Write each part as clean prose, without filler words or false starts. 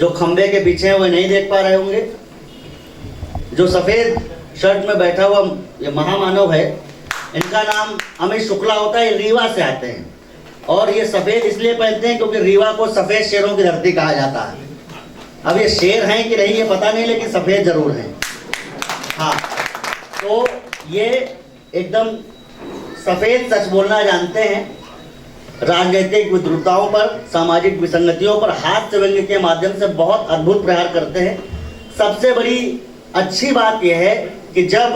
जो खंबे के पीछे हैं वो नहीं देख पा रहे होंगे। जो सफेद शर्ट में बैठा हुआ ये महामानव है, इनका नाम अमित शुक्ला होता है। ये रीवा से आते हैं और ये सफेद इसलिए पहनते हैं क्योंकि रीवा को सफेद शेरों की धरती कहा जाता है। अब ये शेर हैं कि नहीं ये पता नहीं, लेकिन सफेद जरूर हैं। हाँ, तो ये एकदम सफेद सच बोलना जानते हैं। राजनीतिक विद्रुताओं पर, सामाजिक विसंगतियों पर हास्य व्यंग्य के माध्यम से बहुत अद्भुत प्रहार करते हैं। सबसे बड़ी अच्छी बात यह है कि जब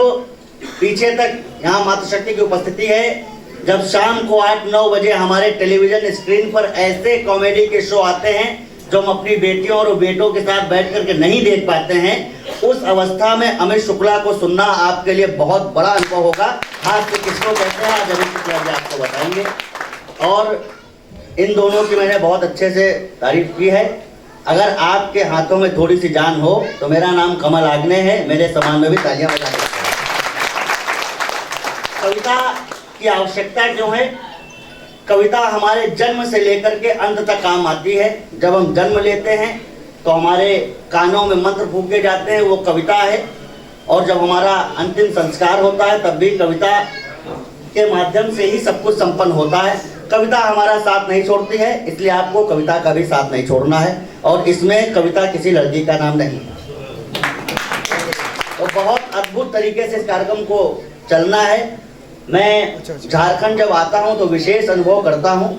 पीछे तक यहाँ मातृशक्ति की उपस्थिति है, जब शाम को 8-9 बजे हमारे टेलीविजन स्क्रीन पर ऐसे कॉमेडी के शो आते हैं जो हम अपनी बेटियों और बेटों के साथ बैठ करके नहीं देख पाते हैं, उस अवस्था में अमित शुक्ला को सुनना आपके लिए बहुत बड़ा अनुभव होगा। हास्य किसको कहते हैं आज अमित शुक्ला जी आपको बताएंगे। और इन दोनों की मैंने बहुत अच्छे से तारीफ की है। अगर आपके हाथों में थोड़ी सी जान हो तो मेरा नाम कमल आग्ने है, मेरे सम्मान में भी तालियां बजा सकते हैं। कविता की आवश्यकता क्यों है? कविता हमारे जन्म से लेकर के अंत तक काम आती है। जब हम जन्म लेते हैं तो हमारे कानों में मंत्र फूके जाते हैं, वो कविता है। और जब हमारा अंतिम संस्कार होता है तब भी कविता के माध्यम से ही सब कुछ संपन्न होता है। कविता हमारा साथ नहीं छोड़ती है, इसलिए आपको कविता का भी साथ नहीं छोड़ना है। और इसमें कविता किसी लड़की का नाम नहीं। तो बहुत अद्भुत तरीके से इस कार्यक्रम को चलना है। मैं झारखंड जब आता हूं तो विशेष अनुभव करता हूं।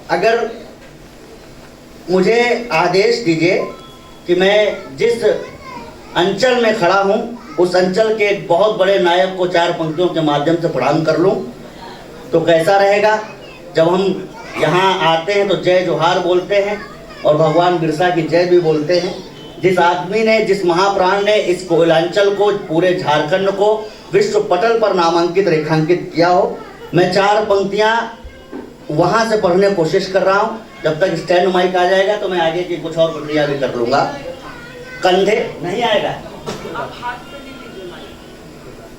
अगर मुझे आदेश दीजिए कि मैं जिस अंचल में खड़ा हूं उस अंचल के एक बहुत बड़े नायक को 4 पंक्तियों के माध्यम से प्रणाम कर लूं तो कैसा रहेगा? जब हम यहाँ आते हैं तो जय जोहार बोलते हैं और भगवान बिरसा की जय भी बोलते हैं। जिस आदमी ने, जिस महाप्राण ने इस कोयलांचल को, पूरे झारखंड को विश्व पटल पर नामांकित, रेखांकित किया हो, मैं 4 पंक्तियां वहां से पढ़ने की कोशिश कर रहा हूं। जब तक स्टैंड माइक आ जाएगा तो मैं आगे की कुछ और प्रक्रिया भी कर लूंगा। कंधे नहीं आएगा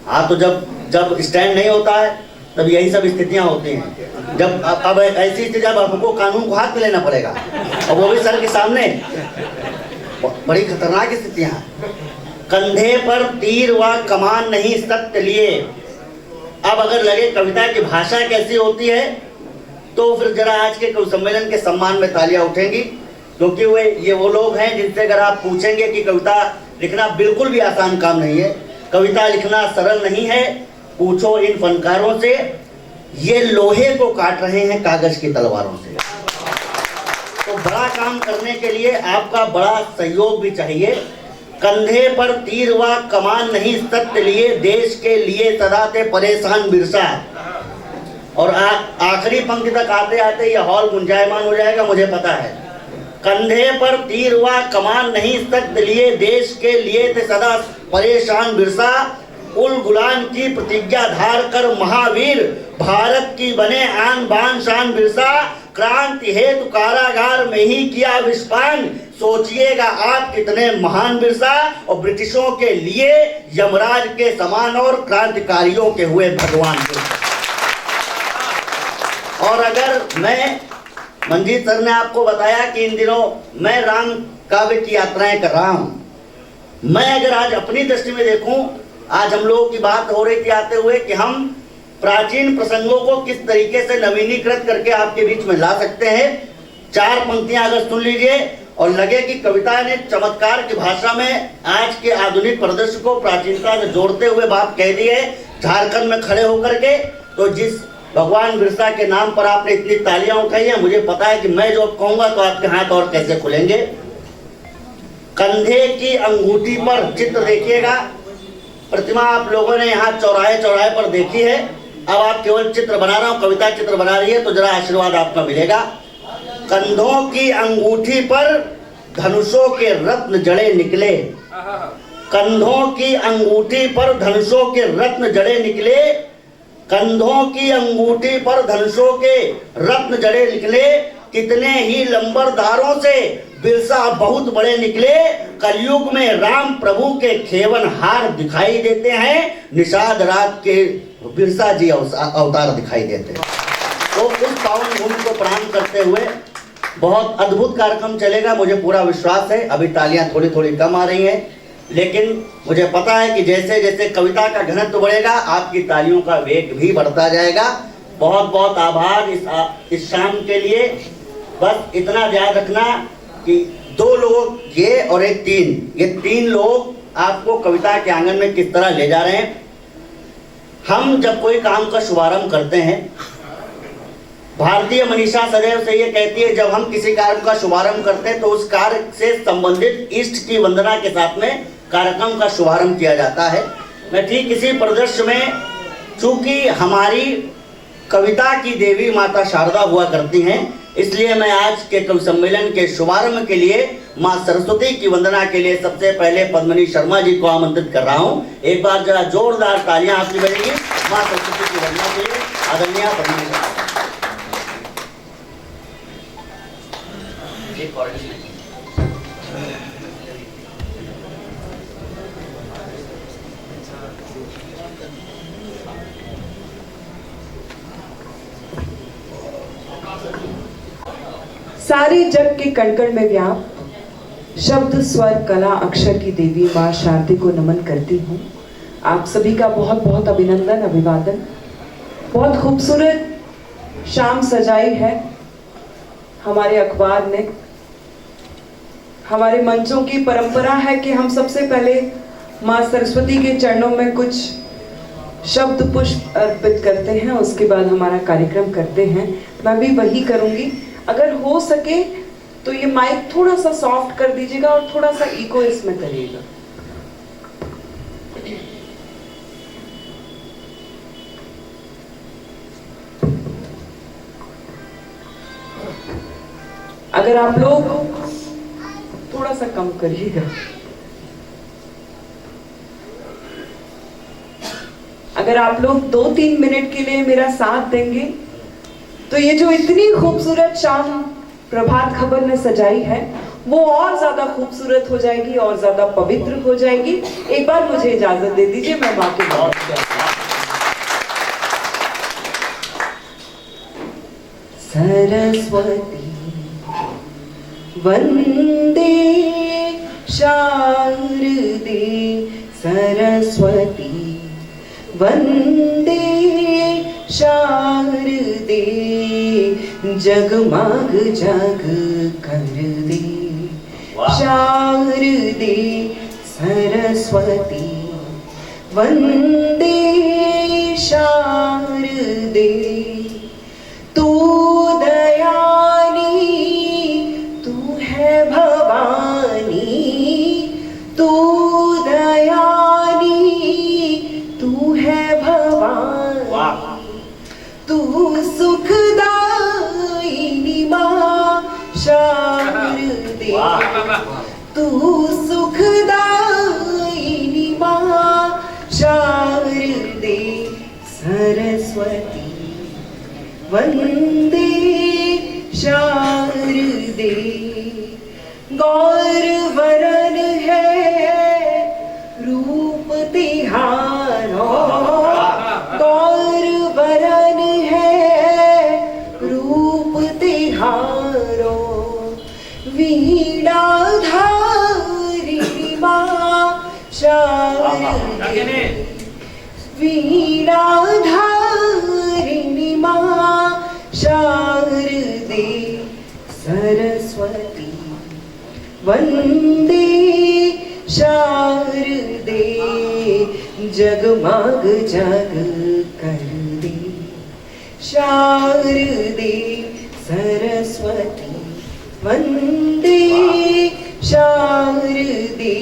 हाँ, तो जब स्टैंड नहीं होता है तब यही सब स्थितियां होती हैं। जब अब ऐसी स्थिति, जब हमको कानून को हाथ में लेना पड़ेगा और वो भी सर के सामने, बड़ी खतरनाक स्थितियां हैं। कंधे पर तीर व कमान नहीं सत्य लिए। अब अगर लगे कविता की भाषा कैसी होती है तो फिर जरा आज के कवि सम्मेलन के सम्मान में तालियां उठेंगी, क्योंकि ये वो लोग हैं जिनसे अगर आप पूछेंगे कि कविता लिखना बिल्कुल भी आसान काम नहीं है, कविता लिखना सरल नहीं है, पूछो इन फनकारों से। ये लोहे को काट रहे हैं कागज की तलवारों से। तो बड़ा काम करने के लिए आपका बड़ा सहयोग भी चाहिए। कंधे पर तीर व कमान नहीं सत्य लिए, देश के लिए सदा थे परेशान बिरसा। और आखिरी पंक्ति तक आते आते ये हॉल गुंजायमान हो जाएगा, मुझे पता है। कंधे पर तीर व कमान नहीं सत्य लिए, देश के लिए थे सदा परेशान बिरसा। उल गुलाम की प्रतिज्ञा धार कर महावीर, भारत की बने आन बान शान बिरसा। क्रांति हेतु कारागार में ही किया विस्फान, सोचिएगा आप कितने महान बिरसा। और ब्रिटिशों के लिए यमराज के समान और क्रांतिकारियों के हुए भगवान बिरसा। और अगर मैं, मंजीत सर ने आपको बताया कि इन दिनों मैं राम काव्य की यात्राएं कर रहा हूं। मैं अगर आज अपनी दृष्टि में देखूं, आज हम लोगों की बात हो रही थी आते हुए कि हम प्राचीन प्रसंगों को किस तरीके से नवीनीकृत करके आपके बीच में ला सकते हैं। 4 पंक्तियां अगर सुन लीजिए और लगे कि कविता ने चमत्कार की भाषा में आज के आधुनिक परिदृश्य को प्राचीनता से जोड़ते हुए बात कह दी है झारखंड में खड़े होकर के, तो जिस भगवान बिरसा के नाम पर आपने इतनी तालियां उठाई है, मुझे पता है कि मैं जो कहूंगा तो आपके हाथ और कैसे खुलेंगे। कंधे की अंगूठी पर चित्र देखिएगा। प्रतिमा आप लोगों ने यहाँ चौराहे चौराहे पर देखी है। अब आप केवल चित्र बना रहा हूं, कविता चित्र बना रही है, तो जरा आशीर्वाद आपका मिलेगा। कंधों की अंगूठी पर धनुषों के रत्न जड़े निकले। कंधों की अंगूठी पर धनुषों के रत्न जड़े निकले। कंधों की अंगूठी पर धनुषों के रत्न जड़े निकले। कितने ही लंबरदारों से बिरसा बहुत बड़े निकले। कलयुग में राम प्रभु के खेवन हार दिखाई देते हैं। निषाद रात के बिरसा जी अवतार दिखाई देते हैं। तो उस पावन भूमि को प्रणाम करते हुए बहुत अद्भुत कार्यक्रम चलेगा, मुझे पूरा विश्वास है। अभी तालियां थोड़ी थोड़ी कम आ रही हैं, लेकिन मुझे पता है कि जैसे जैसे कविता का घनत्व बढ़ेगा आपकी तालियों का वेग भी बढ़ता जाएगा। बहुत बहुत आभार इस शाम के लिए। बस इतना याद रखना कि 2 लोग ये और एक 3, ये 3 लोग आपको कविता के आंगन में किस तरह ले जा रहे हैं। हम जब कोई काम का शुभारंभ करते हैं, भारतीय मनीषा सदैव से ये कहती है, जब हम किसी कार्य का शुभारंभ करते हैं तो उस कार्य से संबंधित इष्ट की वंदना के साथ में कार्यक्रम का शुभारंभ किया जाता है। मैं ठीक इसी परिदृश्य में, चूंकि हमारी कविता की देवी माता शारदा हुआ करती हैं, इसलिए मैं आज के कवि सम्मेलन के शुभारंभ के लिए मां सरस्वती की वंदना के लिए सबसे पहले पद्मिनी शर्मा जी को आमंत्रित कर रहा हूं। एक बार जरा जोरदार तालियां आपकी बजेगी मां सरस्वती की वंदना के लिए। आदरणीय पद्मिनी शर्मा। सारे जग के कण-कण में व्याप्त शब्द स्वर कला अक्षर की देवी मां शारदा को नमन करती हूँ। आप सभी का बहुत बहुत अभिनंदन, अभिवादन। बहुत खूबसूरत शाम सजाई है हमारे अखबार ने। हमारे मंचों की परंपरा है कि हम सबसे पहले मां सरस्वती के चरणों में कुछ शब्द पुष्प अर्पित करते हैं, उसके बाद हमारा कार्यक्रम करते हैं। मैं भी वही करूंगी। अगर हो सके तो ये माइक थोड़ा सा सॉफ्ट कर दीजिएगा और थोड़ा सा इको इसमें करिएगा। अगर आप लोग थोड़ा सा कम करिएगा। अगर आप लोग 2-3 मिनट के लिए मेरा साथ देंगे तो ये जो इतनी खूबसूरत शाम प्रभात खबर ने सजाई है वो और ज्यादा खूबसूरत हो जाएगी और ज्यादा पवित्र हो जाएगी। एक बार मुझे इजाजत दे दीजिए, मैं मां के बहुत सरस्वती वंदे शारदे, सरस्वती वंदे शारदे, जगमग जग कर दे शारदे, सरस्वती वंदे शारदे। तू दयानी, तू है भवानी, तू दयानी, तू है भवानी, तू सुखदायिनी मां शारदे, तू सुखदायिनी मां शारदे, सरस्वती वंदे शारदे। गौर वरन है रूप तिहारो, गौर वरन है रूप तिहारो, वीणा धारिणी मां शारदे, वीणा धारिणी मां शारदे, सरस्वती वंदे शारदे, जगमग जग कर दे शारदे, सरस्वती वंदे शारदे,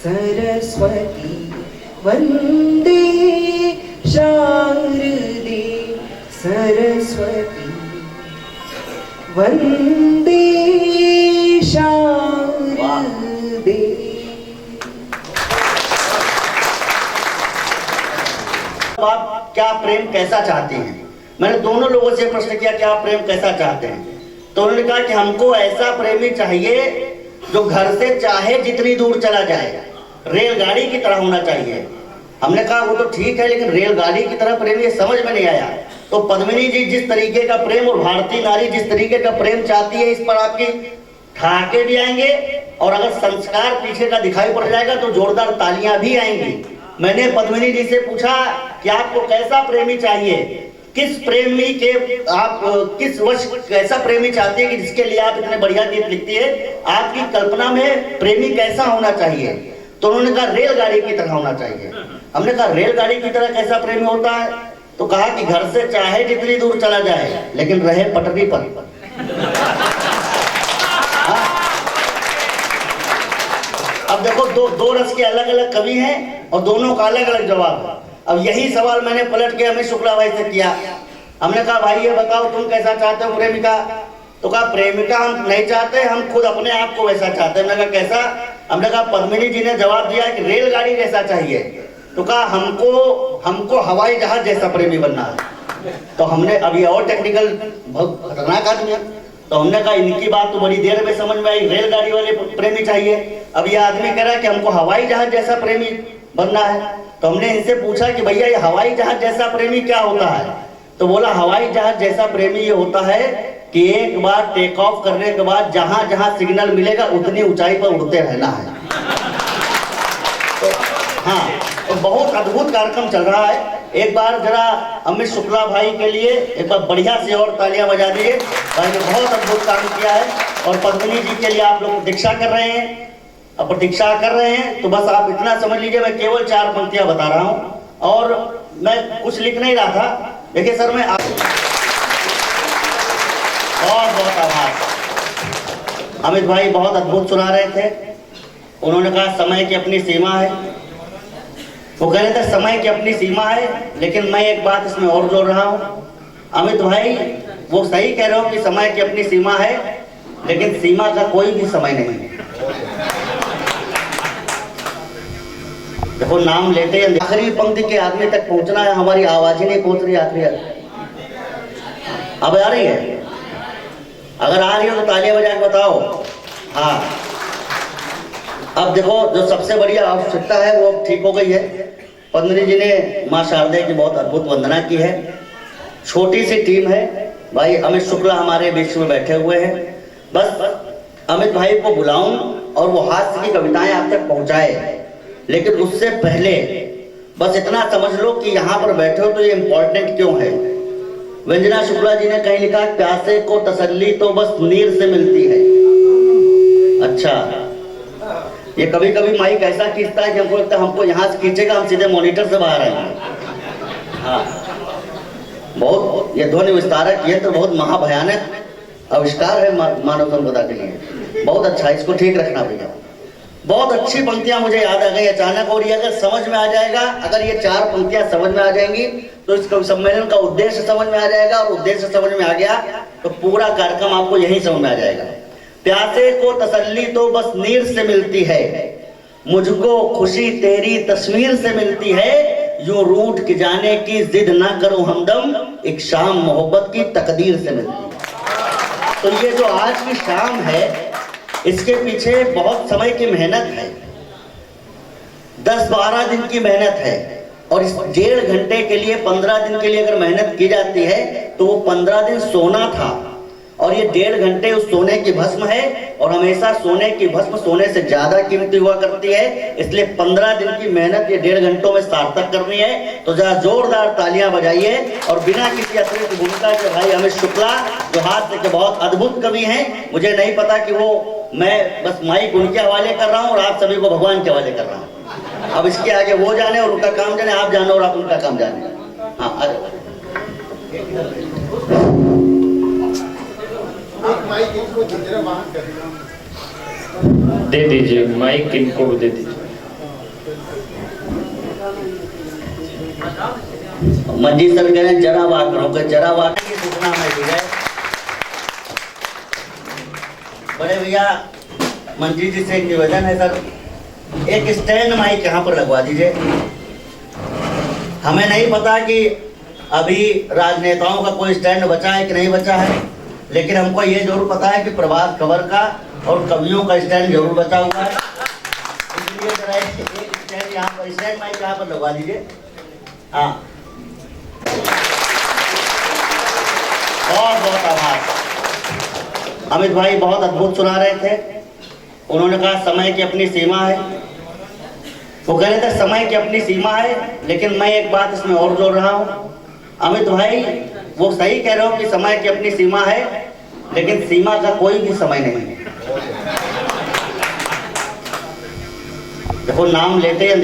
सरस्वती वंदे शारदे, सरस्वती वंदे शारदे। आप क्या प्रेम कैसा चाहते हैं? मैंने दोनों लोगों से प्रश्न किया कि आप प्रेम कैसा चाहते हैं, तो उन्होंने कहा कि हमको ऐसा प्रेमी चाहिए जो घर से चाहे जितनी दूर चला जाए, रेलगाड़ी की तरह होना चाहिए। हमने कहा वो तो ठीक है, लेकिन रेलगाड़ी की तरह प्रेम ये समझ में नहीं आया। तो पद्मिनी जी जिस तरीके का प्रेम और भारतीय नारी जिस तरीके का प्रेम चाहती है, इस पर आपकी ठहाके भी आएंगे, और अगर संस्कार पीछे का दिखाई पड़ जाएगा तो जोरदार तालियां भी आएंगी। मैंने पद्मिनी जी से पूछा कि आपको कैसा प्रेमी चाहिए, किस प्रेमी के आप किस वश कैसा प्रेमी चाहती है कि जिसके लिए आप इतने बढ़िया गीत लिखती है, आपकी कल्पना में प्रेमी कैसा होना चाहिए? तो उन्होंने कहा रेलगाड़ी की तरह होना चाहिए। हमने कहा रेलगाड़ी की तरह कैसा प्रेमी होता है? तो कहा कि घर से चाहे जितनी दूर चला जाए लेकिन रहे पटरी पर। अब देखो दो रस के अलग अलग कवि हैं और दोनों का अलग अलग जवाब है। अब यही सवाल मैंने पलट के अमित शुक्ला भाई से किया। हमने कहा भाई ये बताओ तुम कैसा चाहते हो प्रेमिका? तो कहा प्रेमिका हम नहीं चाहते, हम खुद अपने आप को वैसा चाहते हैं। हमने कहा कैसा? हमने कहा पद्मिनी जी ने जवाब दिया कि रेलगाड़ी जैसा चाहिए। तो कहा हमको हवाई जहाज जैसा प्रेमी बनना है। तो हमने अभी और टेक्निकल बहुत खतरनाक आदमी है, तो हमने कहा इनकी बात तो बड़ी देर में समझ में आई, रेलगाड़ी वाले प्रेमी चाहिए। अब ये आदमी कह रहा है कि हमको हवाई जहाज जैसा प्रेमी बनना है। तो हमने इनसे पूछा कि भैया ये हवाई जहाज जैसा प्रेमी क्या होता है? तो बोला हवाई जहाज जैसा प्रेमी ये होता है कि एक बार टेक ऑफ करने के बाद जहां जहां सिग्नल मिलेगा उतनी ऊंचाई पर उड़ते रहना है। तो हाँ, तो बहुत अद्भुत कार्यक्रम चल रहा है। एक बार जरा अमित शुक्ला भाई के लिए एक बार बढ़िया से और तालियां बजा दीजिए। भाई ने बहुत अद्भुत काम किया है और पद्मिनी जी के लिए आप लोग प्रतीक्षा कर रहे हैं, अब प्रतीक्षा कर रहे हैं। तो बस आप इतना समझ लीजिए, मैं केवल 4 पंक्तियां बता रहा हूँ और मैं कुछ लिख नहीं रहा था। देखिए सर, मैं बहुत बहुत आभार। अमित भाई बहुत अद्भुत सुना रहे थे। उन्होंने कहा समय की अपनी सीमा है। वो कह रहे थे समय की अपनी सीमा है, लेकिन मैं एक बात इसमें और जोड़ रहा हूँ। अमित भाई वो सही कह रहे हो कि समय की अपनी सीमा है, लेकिन सीमा का कोई भी समय नहीं है। देखो नाम लेते हैं, आखिरी पंक्ति के आदमी तक पहुंचना है, हमारी आवाज ही नहीं पहुंच रही आखिरी। अब आ रही है? अगर आ रही हो तो तालियां बजा के बताओ। हाँ, अब देखो जो सबसे बढ़िया आवश्यकता है वो अब ठीक हो गई है। पद्मिनी जी ने माँ शारदे की बहुत अद्भुत वंदना की है। छोटी सी टीम है, भाई अमित शुक्ला हमारे बीच में बैठे हुए हैं। बस अमित भाई को बुलाऊं और वो हास्य की कविताएं आप तक पहुंचाए, लेकिन उससे पहले बस इतना समझ लो कि यहाँ पर बैठे हो तो ये इम्पोर्टेंट क्यों है। वंजना शुक्ला जी ने कहीं लिखा, प्यासे को तसल्ली तो बस नीर से मिलती है। अच्छा, ये कभी कभी माइक ऐसा खींचता है कि हमको लगता है हमको यहाँ से खींचेगा, हम सीधे मॉनिटर से बाहर आएंगे। हाँ, बहुत ये ध्वनि विस्तारक ये तो बहुत महाभयानक आविष्कार है मानव संपदा के लिए। बहुत अच्छा, इसको ठीक रखना भैया। बहुत अच्छी पंक्तियां मुझे याद आ गई अचानक, और ये अगर समझ में आ जाएगा, अगर ये 4 पंक्तियां समझ में आ जाएंगी तो इस कवि सम्मेलन का उद्देश्य समझ में आ जाएगा, और उद्देश्य समझ में आ गया तो पूरा कार्यक्रम आपको यही समझ में आ जाएगा। प्यासे को तसल्ली तो बस नीर से मिलती है, मुझको खुशी तेरी तस्वीर से मिलती है, यूं रूठ के जाने की जिद ना करो हमदम, एक शाम मोहब्बत की तकदीर से मिलती है। तो ये जो आज की शाम है, इसके पीछे बहुत समय की मेहनत है, 10-12 दिन की मेहनत है, और इस 1.5 घंटे के लिए 15 दिन के लिए अगर मेहनत की जाती है तो वो 15 दिन सोना था, और ये 1.5 घंटे उस सोने की भस्म है, और हमेशा सोने की भस्म सोने से ज्यादा कीमती हुआ करती है। इसलिए 15 दिन की मेहनत ये 1.5 घंटों में सार्थक करनी है। तो जरा जोरदार तालियां बजाइए, और बिना किसी अतिरिक्त भूमिका के भाई अमित शुक्ला जो हाथ के बहुत अद्भुत कवि हैं, मुझे नहीं पता कि वो, मैं बस माइक उनके हवाले कर रहा हूँ और आप सभी को भगवान के हवाले कर रहा हूँ। अब इसके आगे वो जाने और उनका काम जाने, आप जानो और आप उनका काम जाने। हाँ, दे दीजिए माइक, इनको दे दीजिए। मंजी सर कह रहे हैं जरा वाक करोगे, जरा वाक की सूचना हमें दी जाए। बड़े भैया मंजी जी से एक निवेदन है सर, एक स्टैंड माइक यहाँ पर लगवा दीजिए। हमें नहीं पता कि अभी राजनेताओं का कोई स्टैंड बचा है कि नहीं बचा है, लेकिन हमको ये जरूर पता है कि प्रभात खबर का और कवियों का स्टैंड जरूर बचा हुआ है। इसलिए जरा स्टैंड यहाँ पर, स्टैंड माइक यहाँ पर लगवा दीजिए। हाँ, बहुत बहुत आभार। अमित भाई बहुत अद्भुत सुना रहे थे। उन्होंने कहा समय की अपनी सीमा है। वो कह रहे थे समय की अपनी सीमा है, लेकिन मैं एक बात इसमें और जोड़ रहा हूँ। अमित भाई वो सही कह रहे हो कि समय की अपनी सीमा है, लेकिन सीमा का कोई भी समय नहीं है। देखो नाम लेते हैं